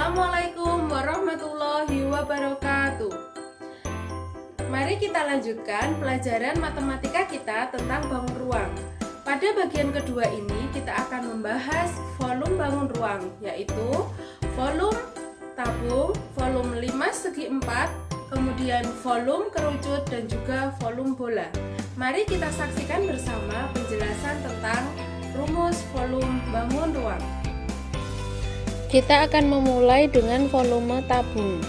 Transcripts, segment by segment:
Assalamualaikum warahmatullahi wabarakatuh. Mari kita lanjutkan pelajaran matematika kita tentang bangun ruang. Pada bagian kedua ini kita akan membahas volume bangun ruang, yaitu volume tabung, volume 5 segi 4, kemudian volume kerucut dan juga volume bola. Mari kita saksikan bersama penjelasan tentang rumus volume bangun ruang. Kita akan memulai dengan volume tabung.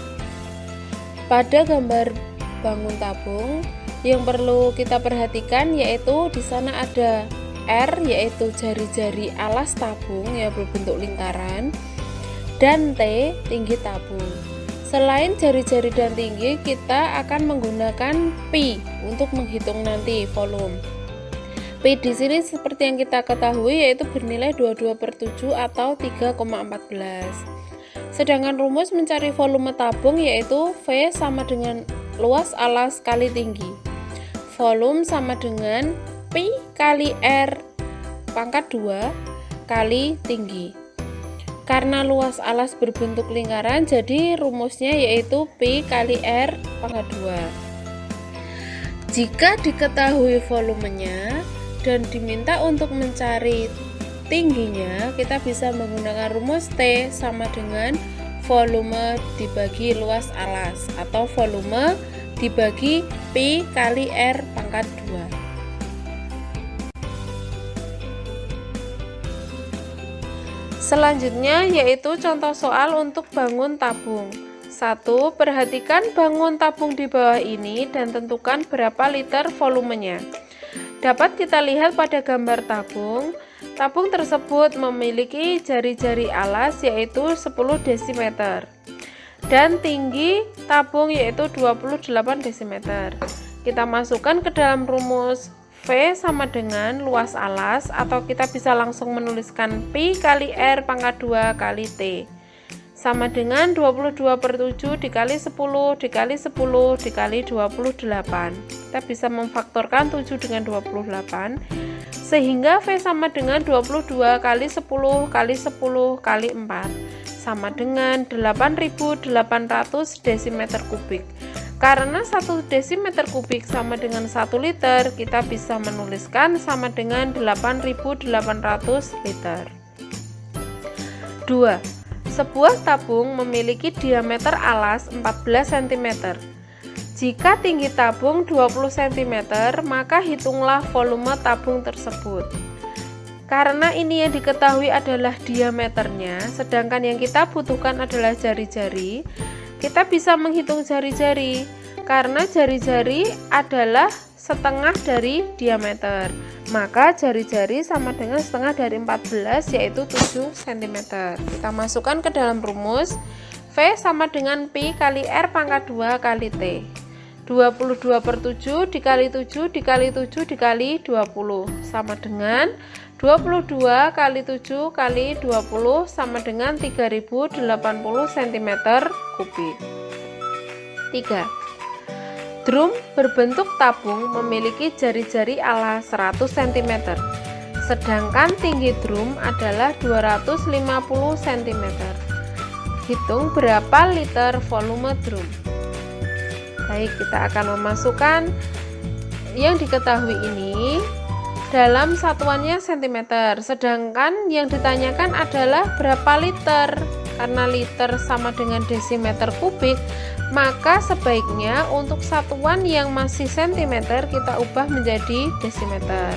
Pada gambar bangun tabung, yang perlu kita perhatikan yaitu di sana ada R, yaitu jari-jari alas tabung yang berbentuk lingkaran, dan T, tinggi tabung. Selain jari-jari dan tinggi, kita akan menggunakan pi untuk menghitung nanti volume. Pi di sini seperti yang kita ketahui yaitu bernilai 22/7 atau 3,14. Sedangkan rumus mencari volume tabung yaitu V sama dengan luas alas kali tinggi. Volume sama dengan Pi kali R pangkat 2 kali tinggi. Karena luas alas berbentuk lingkaran, jadi rumusnya yaitu Pi kali R pangkat 2. Jika diketahui volumenya dan diminta untuk mencari tingginya, kita bisa menggunakan rumus T sama dengan volume dibagi luas alas atau volume dibagi Pi kali R pangkat 2. Selanjutnya yaitu contoh soal untuk bangun tabung. 1. Perhatikan bangun tabung di bawah ini dan tentukan berapa liter volumenya. Dapat kita lihat pada gambar tabung. Tabung tersebut memiliki jari-jari alas yaitu 10 dm dan tinggi tabung yaitu 28 dm. Kita masukkan ke dalam rumus V sama dengan luas alas, atau kita bisa langsung menuliskan Pi kali R pangkat 2 kali T sama dengan 22/7 dikali 10 dikali 10 dikali 28. Kita bisa memfaktorkan 7 dengan 28 sehingga V sama dengan 22 kali 10 kali 10 kali 4 sama dengan 8.800 desimeter kubik. Karena 1 desimeter kubik sama dengan 1 liter, kita bisa menuliskan sama dengan 8.800 liter. 2. Sebuah tabung memiliki diameter alas 14 cm. Jika tinggi tabung 20 cm, maka hitunglah volume tabung tersebut. Karena ini yang diketahui adalah diameternya, sedangkan yang kita butuhkan adalah jari-jari, kita bisa menghitung jari-jari. Karena jari-jari adalah setengah dari diameter, maka jari-jari sama dengan setengah dari 14 yaitu 7 cm. Kita masukkan ke dalam rumus V sama dengan Pi kali R pangkat 2 kali T. 22/7 dikali 7 dikali 7 dikali 20 sama dengan 22 kali 7 kali 20 sama dengan 3080 cm kubik. 3. Drum berbentuk tabung memiliki jari-jari alas 100 cm, sedangkan tinggi drum adalah 250 cm. Hitung berapa liter volume drum. Baik, kita akan memasukkan yang diketahui ini dalam satuannya cm, sedangkan yang ditanyakan adalah berapa liter. Karena liter sama dengan desimeter kubik, maka sebaiknya untuk satuan yang masih cm kita ubah menjadi desimeter,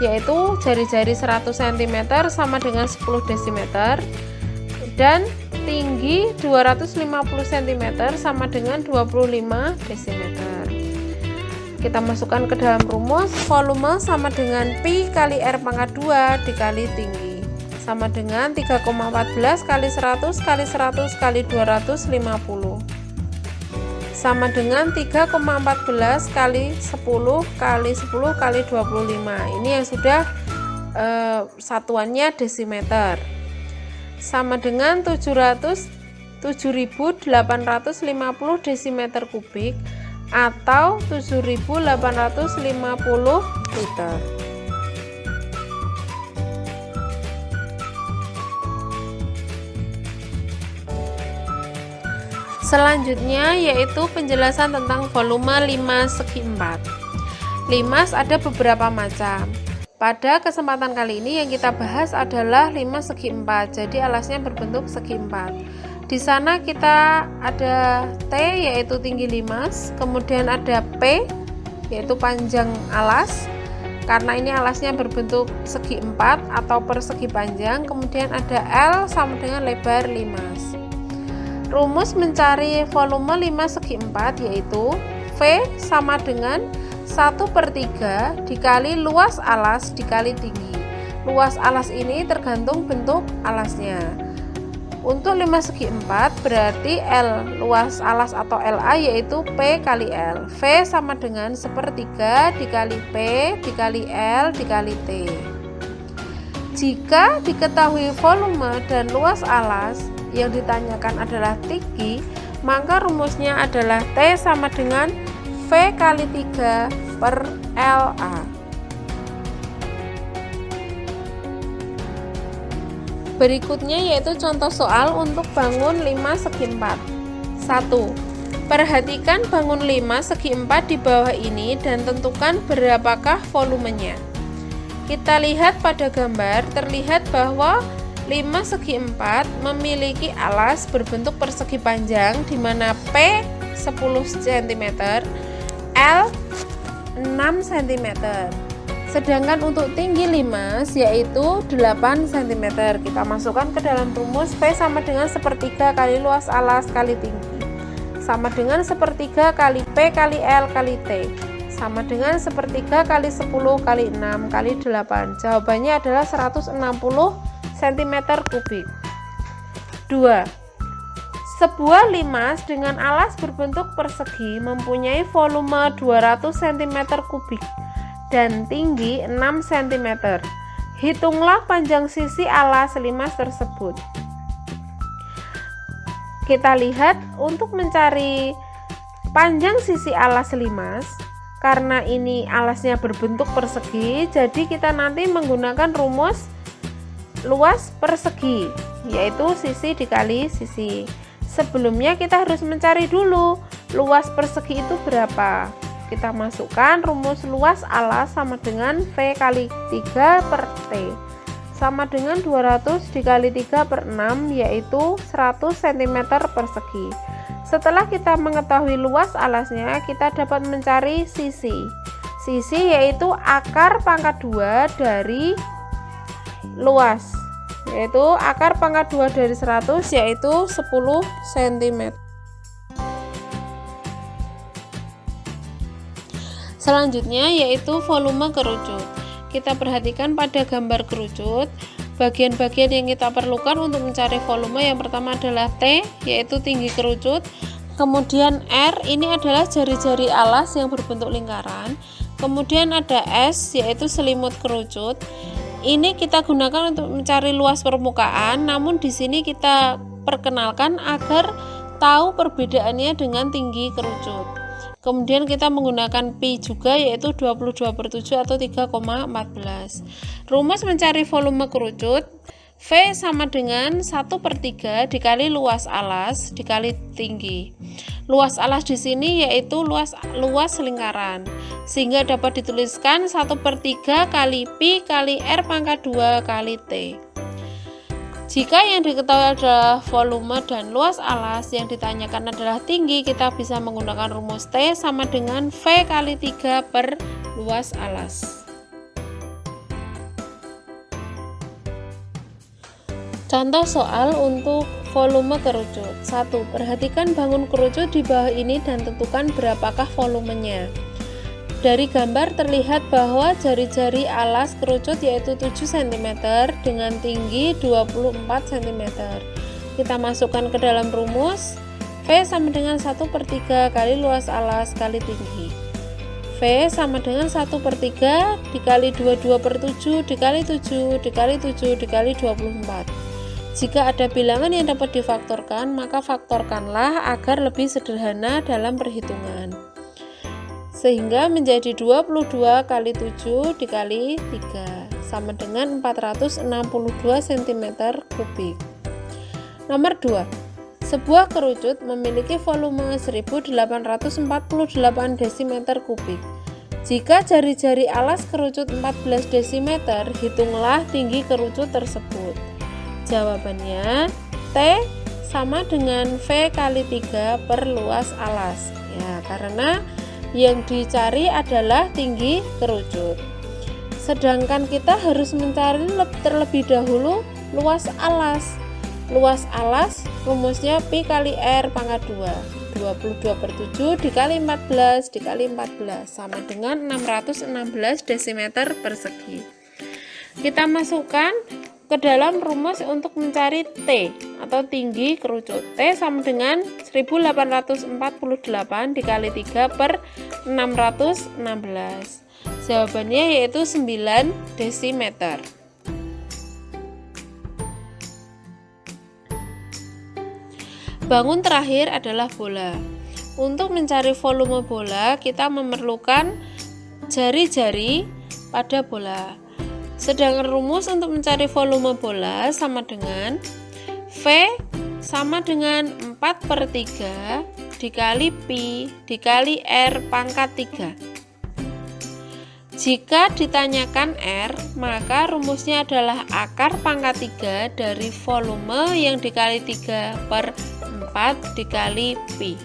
yaitu jari-jari 100 cm sama dengan 10 desimeter dan tinggi 250 cm sama dengan 25 desimeter. Kita masukkan ke dalam rumus volume sama dengan Pi kali R pangkat 2 dikali tinggi sama dengan 3,14 kali 100 kali 100 kali 250 sama dengan 3,14 kali 10 kali 10 kali 25. Ini yang sudah satuannya desimeter, sama dengan 7.850 desimeter kubik atau 7.850 liter. Selanjutnya yaitu penjelasan tentang volume 5/4. Limas ada beberapa macam. Pada kesempatan kali ini yang kita bahas adalah 5/4. Jadi alasnya berbentuk segi 4. Di sana kita ada T yaitu tinggi limas, kemudian ada P yaitu panjang alas. Karena ini alasnya berbentuk segi 4 atau persegi panjang, kemudian ada L sama dengan lebar limas. Rumus mencari volume 5/4 yaitu V sama dengan 1/3 dikali luas alas dikali tinggi. Luas alas ini tergantung bentuk alasnya. Untuk 5/4 berarti L luas alas atau LA yaitu P kali L. V sama dengan 1/3 dikali P dikali L dikali T. Jika diketahui volume dan luas alas yang ditanyakan adalah tinggi, maka rumusnya adalah T sama dengan V kali 3 per LA. Berikutnya yaitu contoh soal untuk bangun 5/4. 1. Perhatikan bangun 5/4 di bawah ini dan tentukan berapakah volumenya. Kita lihat pada gambar, terlihat bahwa 5/4 memiliki alas berbentuk persegi panjang di mana P 10 cm, L 6 cm. Sedangkan untuk tinggi limas yaitu 8 cm. Kita masukkan ke dalam rumus V sama dengan 1/3 kali luas alas kali tinggi sama dengan 1/3 kali P kali L kali T sama dengan 1/3 kali 10 kali 6 kali 8. Jawabannya adalah 160 cm3. 2. Sebuah limas dengan alas berbentuk persegi mempunyai volume 200 cm3 dan tinggi 6 cm. Hitunglah panjang sisi alas limas tersebut. Kita lihat untuk mencari panjang sisi alas limas, karena ini alasnya berbentuk persegi, jadi kita nanti menggunakan rumus luas persegi, yaitu sisi dikali sisi. Sebelumnya kita harus mencari dulu luas persegi itu berapa. Kita masukkan rumus luas alas sama dengan V kali 3 per T sama dengan 200 dikali 3 per 6 yaitu 100 cm persegi. Setelah kita mengetahui luas alasnya, kita dapat mencari sisi. Sisi yaitu akar pangkat 2 dari luas, yaitu akar pangkat 2 dari 100 yaitu 10 cm. Selanjutnya yaitu volume kerucut. Kita perhatikan pada gambar kerucut, bagian-bagian yang kita perlukan untuk mencari volume yang pertama adalah T yaitu tinggi kerucut, kemudian R ini adalah jari-jari alas yang berbentuk lingkaran, kemudian ada S yaitu selimut kerucut. Ini kita gunakan untuk mencari luas permukaan, namun di sini kita perkenalkan agar tahu perbedaannya dengan tinggi kerucut. Kemudian kita menggunakan pi juga yaitu 22/7 atau 3,14. Rumus mencari volume kerucut, V sama dengan 1/3 dikali luas alas dikali tinggi. Luas alas di sini yaitu luas lingkaran, sehingga dapat dituliskan 1/3 kali pi kali R pangkat 2 kali T. Jika yang diketahui adalah volume dan luas alas, yang ditanyakan adalah tinggi, kita bisa menggunakan rumus T sama dengan V kali 3 per luas alas. Contoh soal untuk volume kerucut. 1. Perhatikan bangun kerucut di bawah ini dan tentukan berapakah volumenya. Dari gambar terlihat bahwa jari-jari alas kerucut yaitu 7 cm dengan tinggi 24 cm. Kita masukkan ke dalam rumus V sama dengan 1/3 kali luas alas kali tinggi. V sama dengan 1/3 dikali 22/7 dikali 7 dikali 7 dikali 24. Jika ada bilangan yang dapat difaktorkan, maka faktorkanlah agar lebih sederhana dalam perhitungan. Sehingga menjadi 22 kali 7 dikali 3 sama dengan 462 cm3. Nomor 2. Sebuah kerucut memiliki volume 1848 desimeter kubik. Jika jari-jari alas kerucut 14 desimeter, hitunglah tinggi kerucut tersebut. Jawabannya, T sama dengan V kali 3 per luas alas. Ya, karena yang dicari adalah tinggi kerucut. Sedangkan kita harus mencari terlebih dahulu luas alas. Luas alas rumusnya pi kali r pangkat 2. 22/7 dikali 14 dikali 14 sama dengan 616 desimeter persegi. Kita masukkan ke dalam rumus untuk mencari T atau tinggi kerucut. T sama dengan 1848 dikali 3 per 616. Jawabannya yaitu 9 desimeter. Bangun terakhir adalah bola. Untuk mencari volume bola, kita memerlukan jari-jari pada bola. Sedangkan rumus untuk mencari volume bola sama dengan V sama dengan 4/3 dikali pi dikali r pangkat 3. Jika ditanyakan R, maka rumusnya adalah akar pangkat 3 dari volume yang dikali 3 per 4 dikali pi.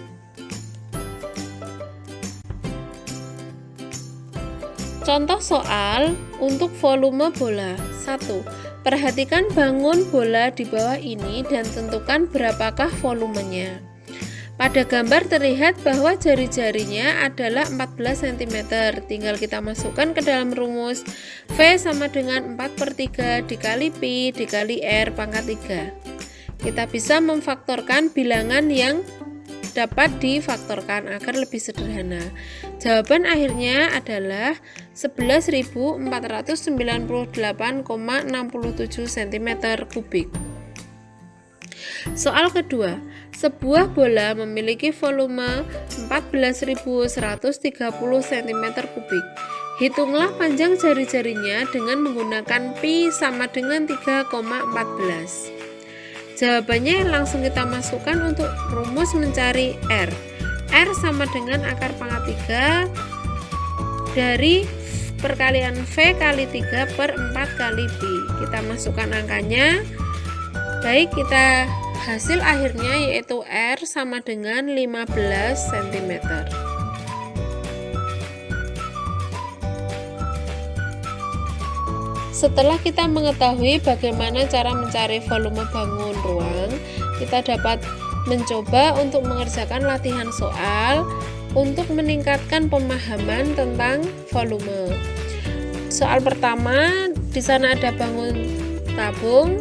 Contoh soal untuk volume bola. 1. Perhatikan bangun bola di bawah ini dan tentukan berapakah volumenya. Pada gambar terlihat bahwa jari-jarinya adalah 14 cm. Tinggal kita masukkan ke dalam rumus. V sama dengan 4/3 dikali pi dikali r pangkat 3. Kita bisa memfaktorkan bilangan yang dapat difaktorkan agar lebih sederhana. Jawaban akhirnya adalah 11.498,67 cm kubik. Soal kedua, sebuah bola memiliki volume 14.130 cm kubik. Hitunglah panjang jari-jarinya dengan menggunakan pi sama dengan 3,14. Jawabannya langsung kita masukkan untuk rumus mencari R. R sama dengan akar pangkat 3 dari perkalian V kali 3 per 4 kali pi. Kita masukkan angkanya. Baik, kita hasil akhirnya yaitu R sama dengan 15 cm. Setelah kita mengetahui bagaimana cara mencari volume bangun ruang, kita dapat mencoba untuk mengerjakan latihan soal untuk meningkatkan pemahaman tentang volume. Soal pertama, di sana ada bangun tabung.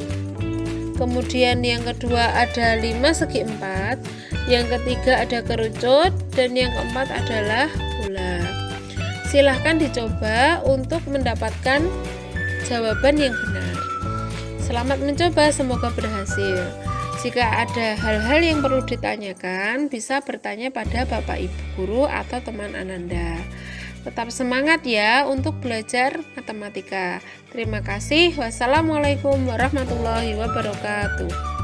Kemudian yang kedua ada 5 segi 4, yang ketiga ada kerucut, dan yang keempat adalah bola. Silahkan dicoba untuk mendapatkan jawaban yang benar. Selamat mencoba, semoga berhasil. Jika ada hal-hal yang perlu ditanyakan, bisa bertanya pada Bapak Ibu Guru atau teman Ananda. Tetap semangat ya untuk belajar matematika. Terima kasih. Wassalamualaikum warahmatullahi wabarakatuh.